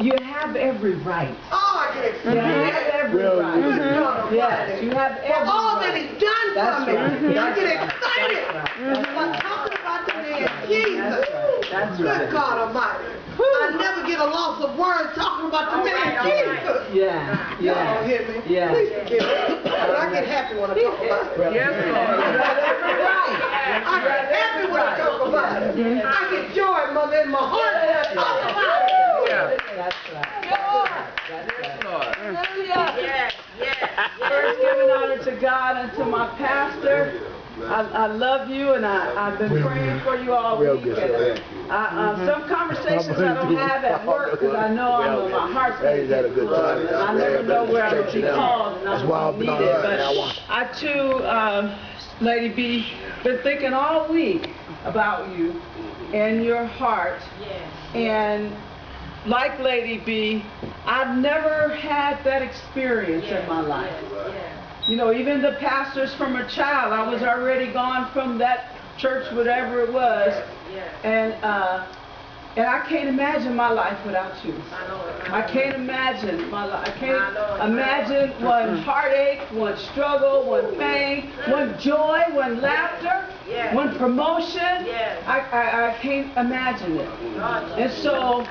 you have every right. Oh, I get excited. You have every right. Yes, you have every right. For all that he's done for me. I get excited. I'm talking about the man Jesus. That's right. Good God Almighty. I never get a loss of words talking about the man Jesus. Yeah, Y'all don't hear me? yeah. Please forgive me. But I get happy when I talk about it. Yes, Lord. You have every right. I get happy when I talk about it. I get joy, Mother, in my heart when I talk about it. That's right. Yes, Lord. Hallelujah. First, giving honor to God and to my pastor. I love you, and I've been praying for you all week. And, some conversations I don't have at work because I know my heart's going to get full, and I never know where I'm going to be called and I'm going to need it. But I too, Lady B, been thinking all week about you and your heart. And like Lady B, I've never had that experience in my life. You know, even the pastors from a child, I was already gone from that church, whatever it was, and I can't imagine my life without you. I can't imagine my life. I can't imagine one heartache, one struggle, one pain, one joy, one laughter, one promotion. I can't imagine it. And so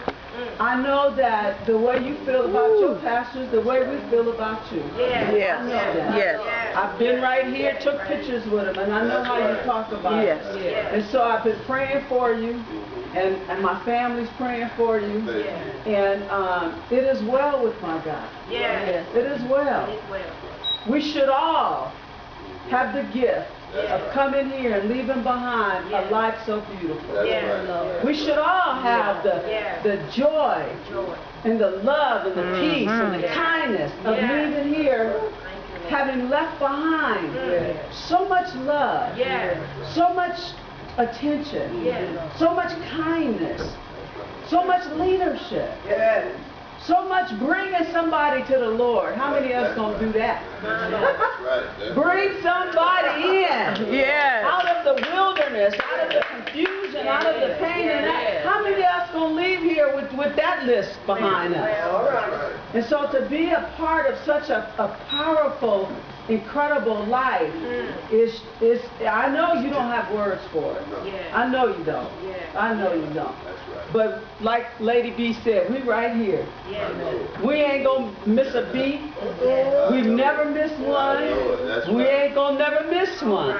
I know that the way you feel about your pastors, the way we feel about you. I know that. I've been right here, took pictures with them, and I know how you talk about it. And so I've been praying for you, and my family's praying for you. And it is well with my God. It is well. We should all have the gift of coming here and leaving behind a life so beautiful. We should all have the joy and the love and the peace and the kindness of leaving here having left behind so much love, so much attention, so much kindness, so much leadership. So much bringing somebody to the Lord. How many of us going to do that? Bring somebody in. Out of the wilderness, out of the confusion, out of the pain. And how many of us going to leave here with that list behind us? And so to be a part of such a powerful, incredible life is I know you don't have words for it. I know you don't. I know you don't. But like Lady B said, we right here. We ain't gonna miss a beat. We've never missed one. We ain't gonna never miss one.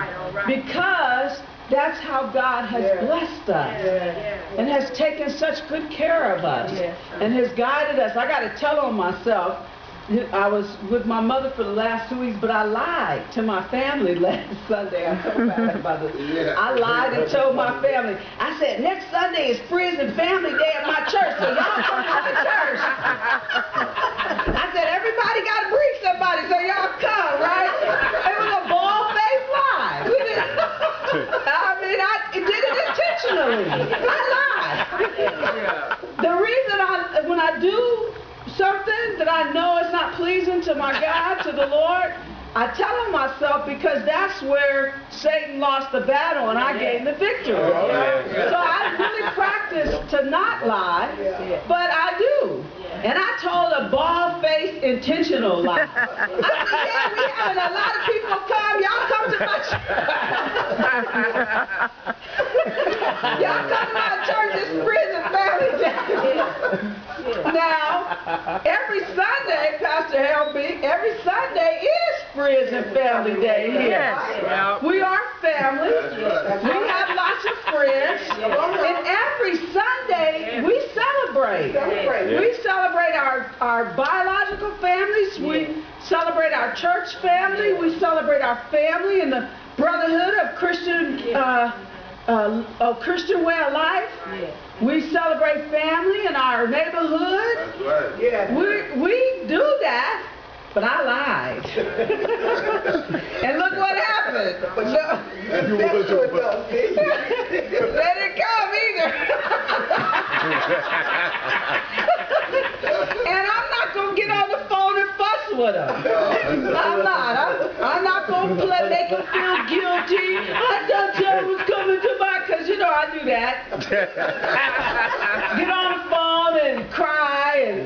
Because that's how God has blessed us and has taken such good care of us and has guided us. I got to tell on myself. I was with my mother for the last 2 weeks, but I lied to my family last Sunday. I'm so bad about this. I lied and told my family. I said, next Sunday is Prison Family Day at my church, so y'all come to the church. I said, everybody got to bring somebody, so y'all come, right? It was a bald-faced lie. We didn't. I mean, I did it intentionally. I lied. The reason when I do something that I know is not pleasing to my God, to the Lord, I tell him myself because that's where Satan lost the battle and I gained the victory. So I really practice to not lie, but I do. And I told a bald-faced, intentional lie. I said, we having a lot of people come. Y'all come to my church. Y'all come to my church. It's Prison Family Day. Now, every Sunday, Pastor Helby, every Sunday is Prison Family Day here. We are family. We have lots of friends. And every Sunday, we celebrate. We celebrate our biological families. We celebrate our church family. We celebrate our family and the brotherhood of Christian way of life. We celebrate family in our neighborhood. We do that. But I lied. And look what happened. Let it come either. And I'm not going to get on the phone and fuss with them. I'm not going to make them feel guilty. I thought Joe was coming to my, because you know I do that. Get on the phone and cry and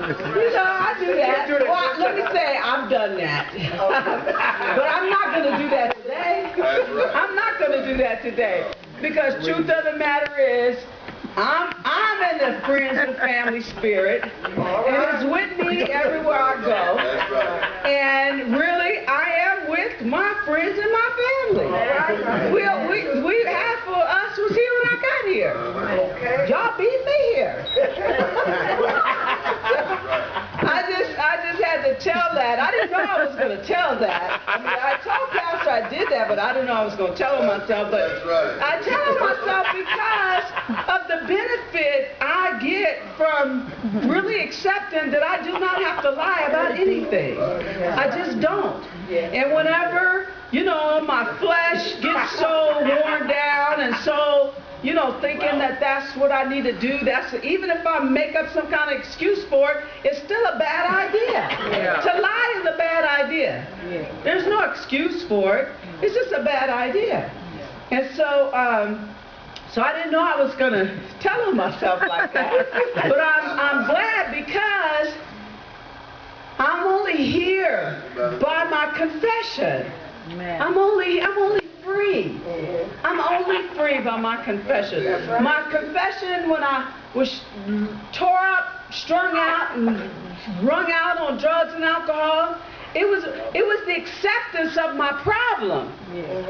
You know, I do that. Well, let me say, I've done that. But I'm not going to do that today. I'm not going to do that today. Because truth of the matter is, I'm in the friends and family spirit, and it's with me everywhere I go. And really, I am with my friends and my family. We half of us was here when I got here. Y'all beat me here. I just had to tell that. I didn't know I was going to tell that. I mean, I told Pastor I did that, but I didn't know I was going to tell him myself. But I tell him myself because of the benefit I get from really accepting that I do not have to lie about anything. I just don't. And whenever, you know, my flesh gets so worn down and so, you know, thinking that that's what I need to do, even if I make up some kind of excuse for it, it's still a bad idea. To lie is a bad idea. There's no excuse for it. It's just a bad idea. And so, so I didn't know I was going to tell myself like that. But I'm glad because I'm only here by my confession. I'm only free. I'm only free by my confession. My confession when I was tore up, strung out, and wrung out on drugs and alcohol, it was the acceptance of my problem.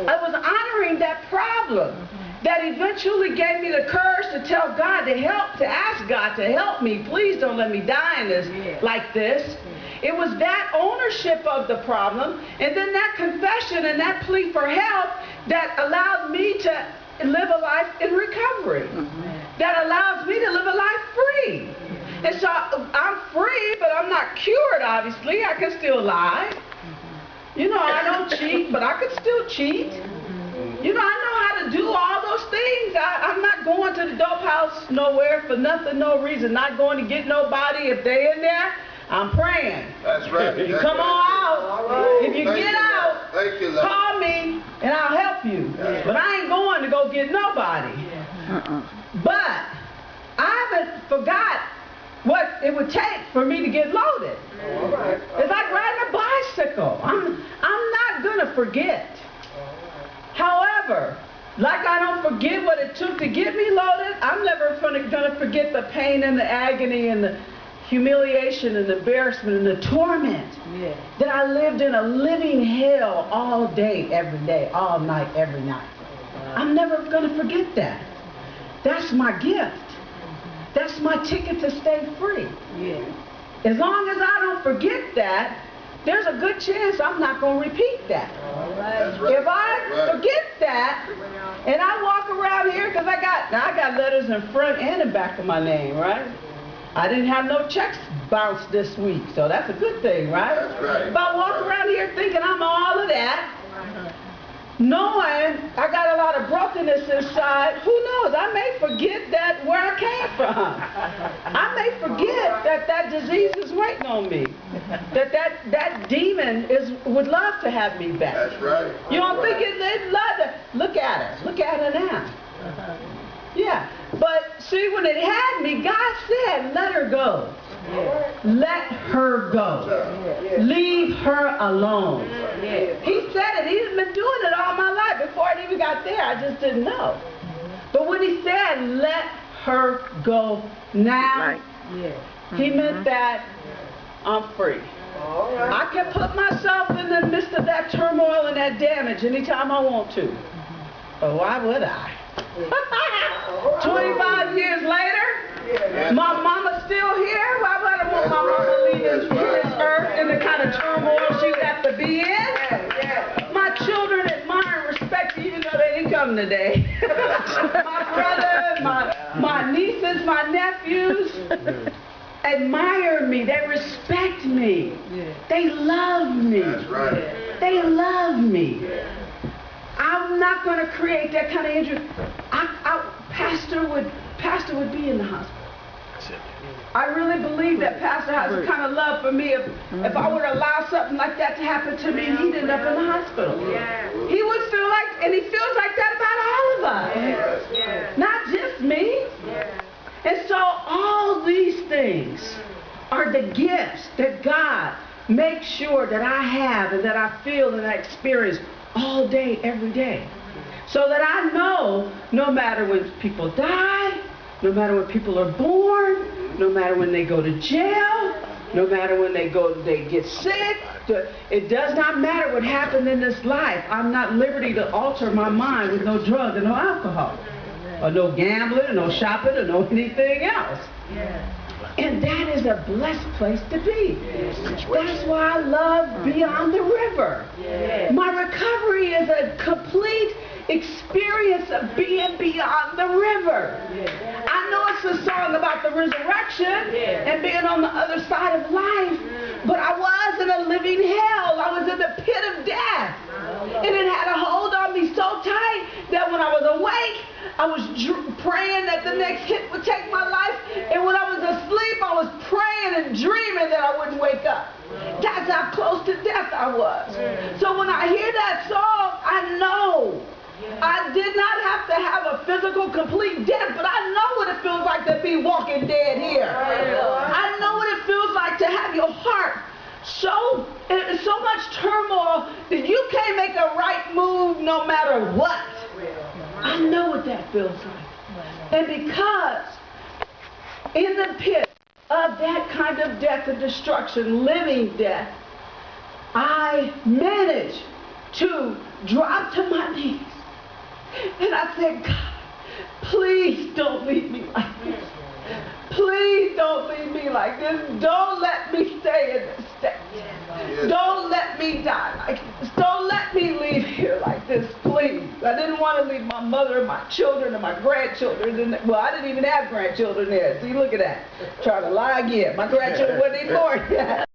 I was honoring that problem that eventually gave me the courage to tell God to help, to ask God to help me. Please don't let me die in this like this. It was that ownership of the problem and then that confession and that plea for help that allowed me to live a life in recovery. That allows me to live a life free. And so I'm free, but I'm not cured, obviously. I can still lie. You know, I don't cheat, but I can still cheat. You know, I know how to do all those things. I'm not going to the dope house nowhere for nothing, no reason. Not going to get nobody. If they're in there, I'm praying. That's right. You come on out. If you get out, call me and I'll help you. But I ain't going to go get nobody. But I haven't forgot what it would take for me to get loaded. It's like riding a bicycle. I'm not going to forget. However, like I don't forget what it took to get me loaded, I'm never going to forget the pain and the agony and the humiliation and the embarrassment and the torment that I lived in a living hell all day, every day, all night, every night. I'm never going to forget that. That's my gift. That's my ticket to stay free. As long as I don't forget that, there's a good chance I'm not going to repeat that. If I forget that, and I walk around here, because I got letters in front and in back of my name, right? I didn't have no checks bounced this week, so that's a good thing, right? If I walk around here thinking I'm all of that, knowing I got a lot of brokenness inside, who knows? I may forget that where I came from. I may forget that disease is waiting on me. That demon would love to have me back. That's right. You don't think they'd love to? Look at her. Look at her now. Yeah. But see, when it had me, God said, let her go. Let her go. Leave her alone. He said it. He's been doing it all my life. Before I even got there, I just didn't know. But when he said, let her go now, he meant that I'm free. I can put myself in the midst of that turmoil and that damage anytime I want to. But why would I? 25 years later, my mama's still here. Why would I want my mama leaving this earth in the kind of turmoil she's got to be in? My children admire and respect me even though they didn't come today. My brother, my nieces, my nephews admire me. They respect me. They love me. They love me. I'm not going to create that kind of injury. Pastor would be in the hospital. I really believe that Pastor has a kind of love for me. If I would allow something like that to happen to me, he'd end up in the hospital. He would feel like, and he feels like that about all of us. Not just me. And so all these things are the gifts that God makes sure that I have and that I feel and I experience all day, every day. So that I know no matter when people die, no matter when people are born, no matter when they go to jail, no matter when they get sick, it does not matter what happened in this life. I'm not at liberty to alter my mind with no drugs and no alcohol, or no gambling, or no shopping, or no anything else. And that is a blessed place to be. That's why I love Beyond the River. My recovery is a complete experience of being beyond the river. I know it's a song about the resurrection and being on the other side of life, but I was in a living hell. I was in the pit of death. And it had a hold on me so tight that when I was awake, I was praying that the next hit would take my life. And when I was asleep, I was praying and dreaming that I wouldn't wake up. That's how close to death I was. So when I hear that song, I know I did not have to have a physical complete death, but I know what it feels like to be walking dead here. I know what it feels like to have your heart so much turmoil that you can't make a right move no matter what. I know what that feels like. And because in the pit of that kind of death and destruction, living death, I managed to drop to my knees. And I said, God, please don't leave me like this. Please don't leave me like this. Don't let me stay in this state. Don't let me die like this. Don't let me leave here like this, please. I didn't want to leave my mother and my children and my grandchildren. Well, I didn't even have grandchildren there. See, look at that. Trying to lie again. My grandchildren weren't even born yet.